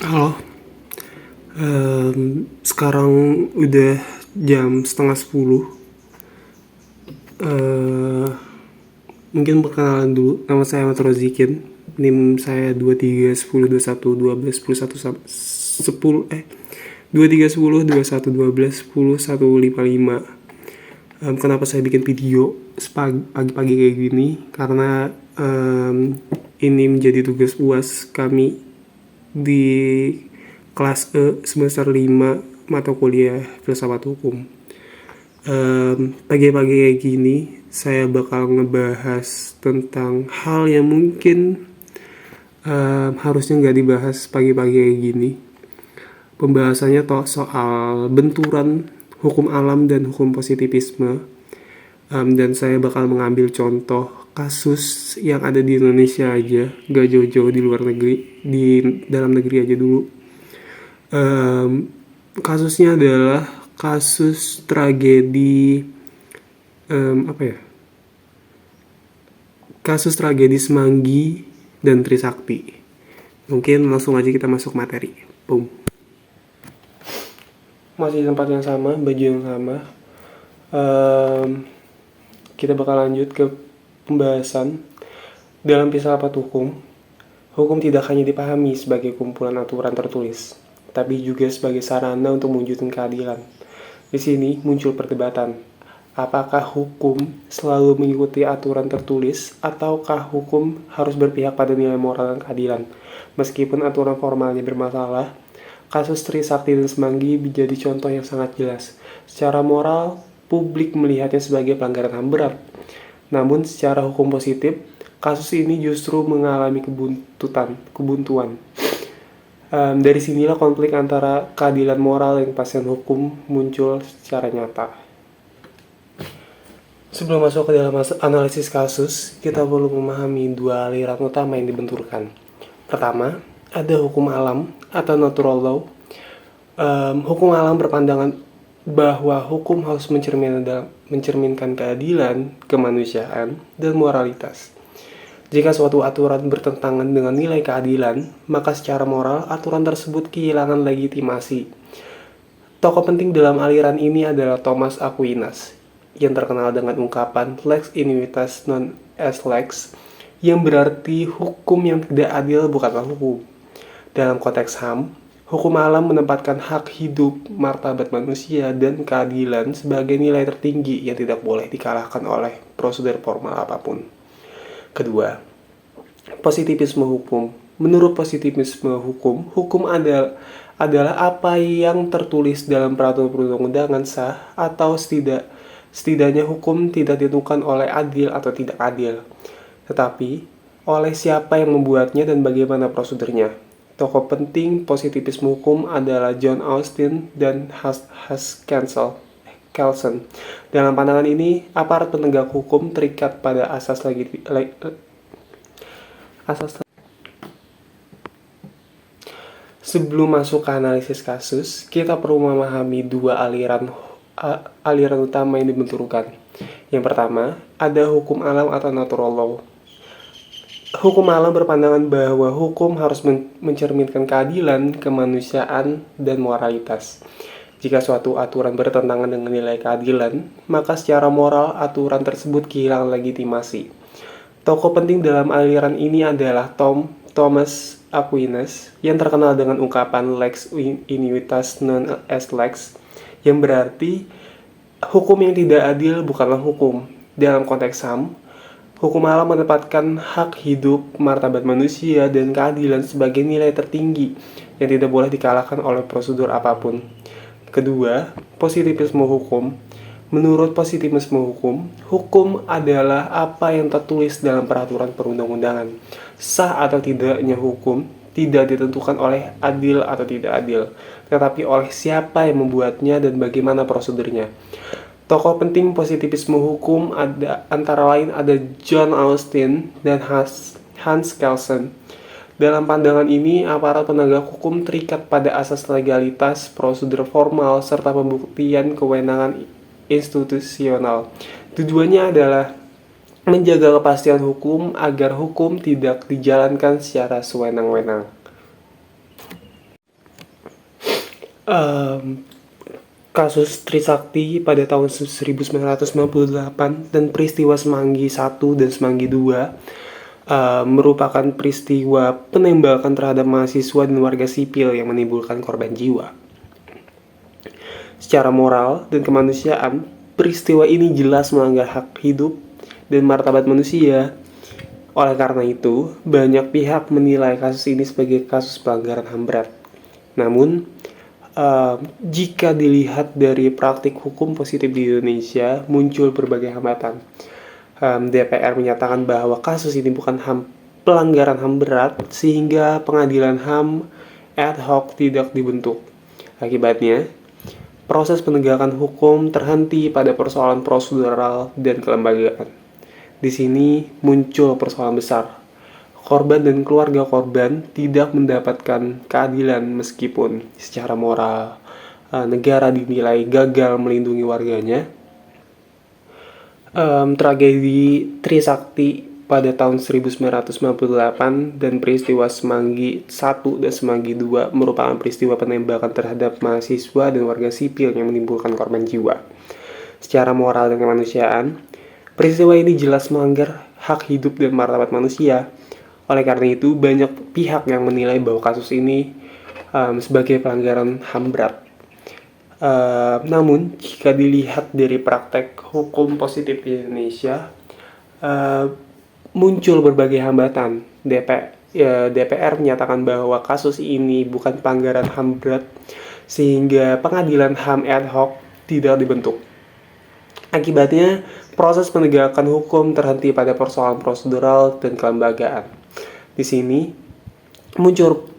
Halo, sekarang udah jam setengah 10. Eh, Mungkin perkenalan dulu. Nama saya Ahmad Rozikin. NIM saya 2310211110 Kenapa saya bikin video pagi-pagi kayak gini? Karena ini menjadi tugas UAS kami di kelas E semester 5 mata kuliah filsafat hukum. Pagi-pagi kayak gini saya bakal ngebahas tentang hal yang mungkin harusnya nggak dibahas pagi-pagi kayak gini. Pembahasannya soal benturan hukum alam dan hukum positivisme. Dan saya bakal mengambil contoh kasus yang ada di Indonesia aja, gak jauh-jauh di luar negeri, di dalam negeri aja dulu. Kasusnya adalah kasus tragedi kasus tragedi Semanggi dan Trisakti. Mungkin langsung aja kita masuk materi. Boom. Masih di tempat yang sama, baju yang sama. Kita bakal lanjut ke pembahasan. Dalam filsafat hukum, hukum tidak hanya dipahami sebagai kumpulan aturan tertulis, tapi juga sebagai sarana untuk mewujudkan keadilan. Di sini muncul perdebatan. Apakah hukum selalu mengikuti aturan tertulis, ataukah hukum harus berpihak pada nilai moral dan keadilan? Meskipun aturan formalnya bermasalah, kasus Trisakti dan Semanggi menjadi contoh yang sangat jelas. Secara moral, publik melihatnya sebagai pelanggaran HAM berat. Namun secara hukum positif, kasus ini justru mengalami kebuntuan. Dari sinilah konflik antara keadilan moral dan kepastian hukum muncul secara nyata. Sebelum masuk ke dalam analisis kasus, kita perlu memahami dua aliran utama yang dibenturkan. Pertama, ada hukum alam atau natural law. Hukum alam berpandangan bahwa hukum harus mencerminkan keadilan, kemanusiaan, dan moralitas. Jika suatu aturan bertentangan dengan nilai keadilan, maka secara moral aturan tersebut kehilangan legitimasi. Tokoh penting dalam aliran ini adalah Thomas Aquinas, yang terkenal dengan ungkapan lex inunitas non est lex, yang berarti hukum yang tidak adil bukanlah hukum. Dalam konteks HAM, hukum alam menempatkan hak hidup, martabat manusia, dan keadilan sebagai nilai tertinggi yang tidak boleh dikalahkan oleh prosedur formal apapun. Kedua, positivisme hukum. Menurut positivisme hukum, hukum adalah apa yang tertulis dalam peraturan perundang-undangan sah atau setidaknya hukum tidak ditentukan oleh adil atau tidak adil, tetapi oleh siapa yang membuatnya dan bagaimana prosedurnya. Tokoh penting positivisme hukum adalah John Austin dan Kelsen. Dalam pandangan ini, aparat penegak hukum terikat pada asas Sebelum masuk ke analisis kasus, kita perlu memahami dua aliran utama yang dibenturkan. Yang pertama, ada hukum alam atau natural law. Hukum alam berpandangan bahwa hukum harus mencerminkan keadilan, kemanusiaan, dan moralitas. Jika suatu aturan bertentangan dengan nilai keadilan, maka secara moral aturan tersebut kehilangan legitimasi. Tokoh penting dalam aliran ini adalah Thomas Aquinas, yang terkenal dengan ungkapan lex inunitas non est lex, yang berarti hukum yang tidak adil bukanlah hukum. Dalam konteks HAM, hukum alam menempatkan hak hidup, martabat manusia, dan keadilan sebagai nilai tertinggi yang tidak boleh dikalahkan oleh prosedur apapun. Kedua, positivisme hukum. Menurut positivisme hukum, hukum adalah apa yang tertulis dalam peraturan perundang-undangan. Sah atau tidaknya hukum tidak ditentukan oleh adil atau tidak adil, tetapi oleh siapa yang membuatnya dan bagaimana prosedurnya. Tokoh penting positivisme hukum antara lain ada John Austin dan Hans Kelsen. Dalam pandangan ini, aparat penegak hukum terikat pada asas legalitas, prosedur formal, serta pembuktian kewenangan institusional. Tujuannya adalah menjaga kepastian hukum agar hukum tidak dijalankan secara sewenang-wenang. Em, Kasus Trisakti pada tahun 1998 dan peristiwa Semanggi I dan Semanggi II merupakan peristiwa penembakan terhadap mahasiswa dan warga sipil yang menimbulkan korban jiwa. Secara moral dan kemanusiaan, peristiwa ini jelas melanggar hak hidup dan martabat manusia. Oleh karena itu, banyak pihak menilai kasus ini sebagai kasus pelanggaran HAM berat. Namun, jika dilihat dari praktik hukum positif di Indonesia, muncul berbagai hambatan. DPR menyatakan bahwa kasus ini bukan pelanggaran HAM berat, sehingga pengadilan HAM ad hoc tidak dibentuk. Akibatnya, proses penegakan hukum terhenti pada persoalan prosedural dan kelembagaan. Di sini muncul persoalan besar. Korban dan keluarga korban tidak mendapatkan keadilan meskipun secara moral negara dinilai gagal melindungi warganya. Tragedi Trisakti pada tahun 1998 dan peristiwa Semanggi I dan Semanggi II merupakan peristiwa penembakan terhadap mahasiswa dan warga sipil yang menimbulkan korban jiwa. Secara moral dan kemanusiaan, peristiwa ini jelas melanggar hak hidup dan martabat manusia. Oleh karena itu, banyak pihak yang menilai bahwa kasus ini sebagai pelanggaran HAM berat. Namun, jika dilihat dari praktek hukum positif di Indonesia, muncul berbagai hambatan. DPR menyatakan bahwa kasus ini bukan pelanggaran HAM berat, sehingga pengadilan HAM ad hoc tidak dibentuk. Akibatnya, proses penegakan hukum terhenti pada persoalan prosedural dan kelembagaan. Di sini muncul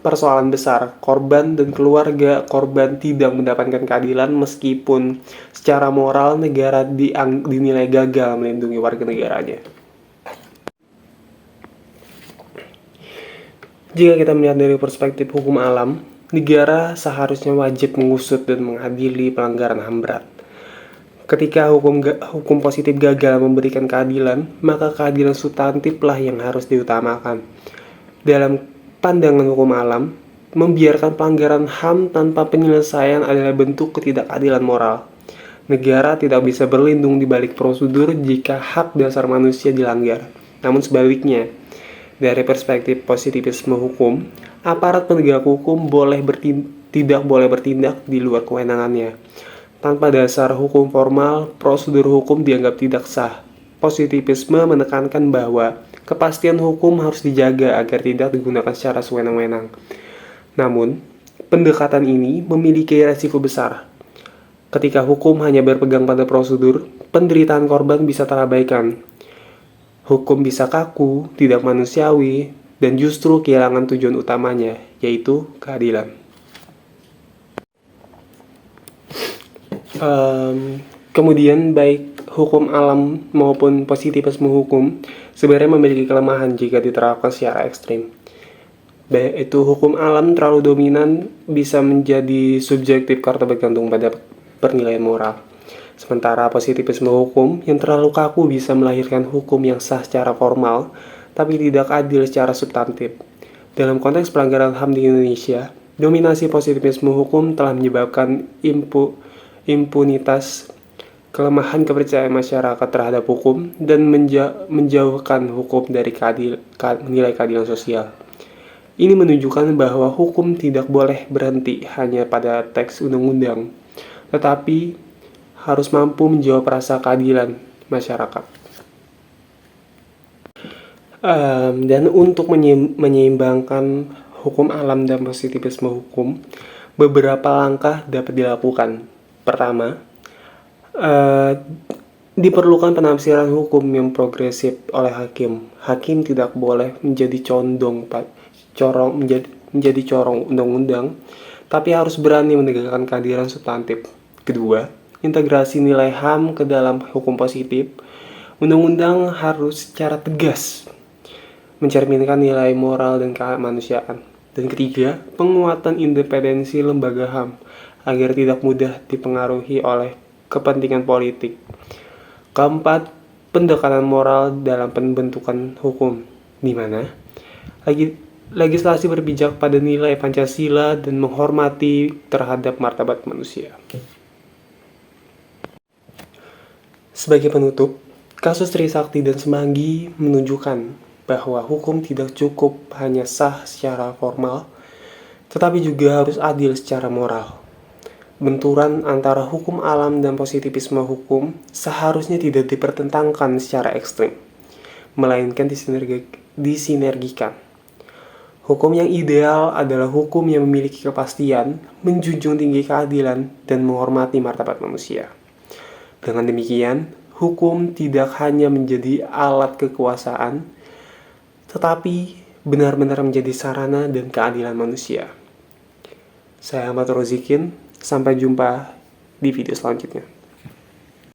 persoalan besar. Korban dan keluarga korban tidak mendapatkan keadilan meskipun secara moral negara dinilai gagal melindungi warga negaranya. Jika kita melihat dari perspektif hukum alam, negara seharusnya wajib mengusut dan mengadili pelanggaran HAM berat. Ketika hukum positif gagal memberikan keadilan, maka keadilan substantiflah yang harus diutamakan. Dalam pandangan hukum alam, membiarkan pelanggaran HAM tanpa penyelesaian adalah bentuk ketidakadilan moral. Negara tidak bisa berlindung di balik prosedur jika hak dasar manusia dilanggar. Namun sebaliknya, dari perspektif positivisme hukum, aparat penegak hukum tidak boleh bertindak di luar kewenangannya. Tanpa dasar hukum formal, prosedur hukum dianggap tidak sah. Positivisme menekankan bahwa kepastian hukum harus dijaga agar tidak digunakan secara sewenang-wenang. Namun, pendekatan ini memiliki resiko besar. Ketika hukum hanya berpegang pada prosedur, penderitaan korban bisa terabaikan. Hukum bisa kaku, tidak manusiawi, dan justru kehilangan tujuan utamanya, yaitu keadilan. Kemudian baik hukum alam maupun positivisme hukum sebenarnya memiliki kelemahan jika diterapkan secara ekstrim. Baik itu hukum alam terlalu dominan bisa menjadi subjektif karena bergantung pada penilaian moral. Sementara positivisme hukum yang terlalu kaku bisa melahirkan hukum yang sah secara formal tapi tidak adil secara substantif. Dalam konteks pelanggaran HAM di Indonesia, dominasi positivisme hukum telah menyebabkan impunitas, kelemahan kepercayaan masyarakat terhadap hukum, dan menjauhkan hukum dari nilai keadilan sosial. Ini menunjukkan bahwa hukum tidak boleh berhenti hanya pada teks undang-undang, tetapi harus mampu menjawab rasa keadilan masyarakat. Dan untuk menyeimbangkan hukum alam dan positivisme hukum, beberapa langkah dapat dilakukan. Pertama, diperlukan penafsiran hukum yang progresif oleh hakim. Hakim tidak boleh menjadi corong undang-undang, tapi harus berani menegakkan keadilan substantif. Kedua, integrasi nilai HAM ke dalam hukum positif. Undang-undang harus secara tegas mencerminkan nilai moral dan kemanusiaan. Dan ketiga, penguatan independensi lembaga HAM agar tidak mudah dipengaruhi oleh kepentingan politik. Keempat, pendekatan moral dalam pembentukan hukum, di mana Legislasi berpijak pada nilai Pancasila dan menghormati terhadap martabat manusia. Sebagai penutup, kasus Trisakti dan Semanggi menunjukkan bahwa hukum tidak cukup hanya sah secara formal, tetapi juga harus adil secara moral. Benturan antara hukum alam dan positivisme hukum seharusnya tidak dipertentangkan secara ekstrim, melainkan disinergikan. Hukum yang ideal adalah hukum yang memiliki kepastian, menjunjung tinggi keadilan, dan menghormati martabat manusia. Dengan demikian, hukum tidak hanya menjadi alat kekuasaan, tetapi benar-benar menjadi sarana dan keadilan manusia. Saya Ahmad Rozikin, sampai jumpa di video selanjutnya.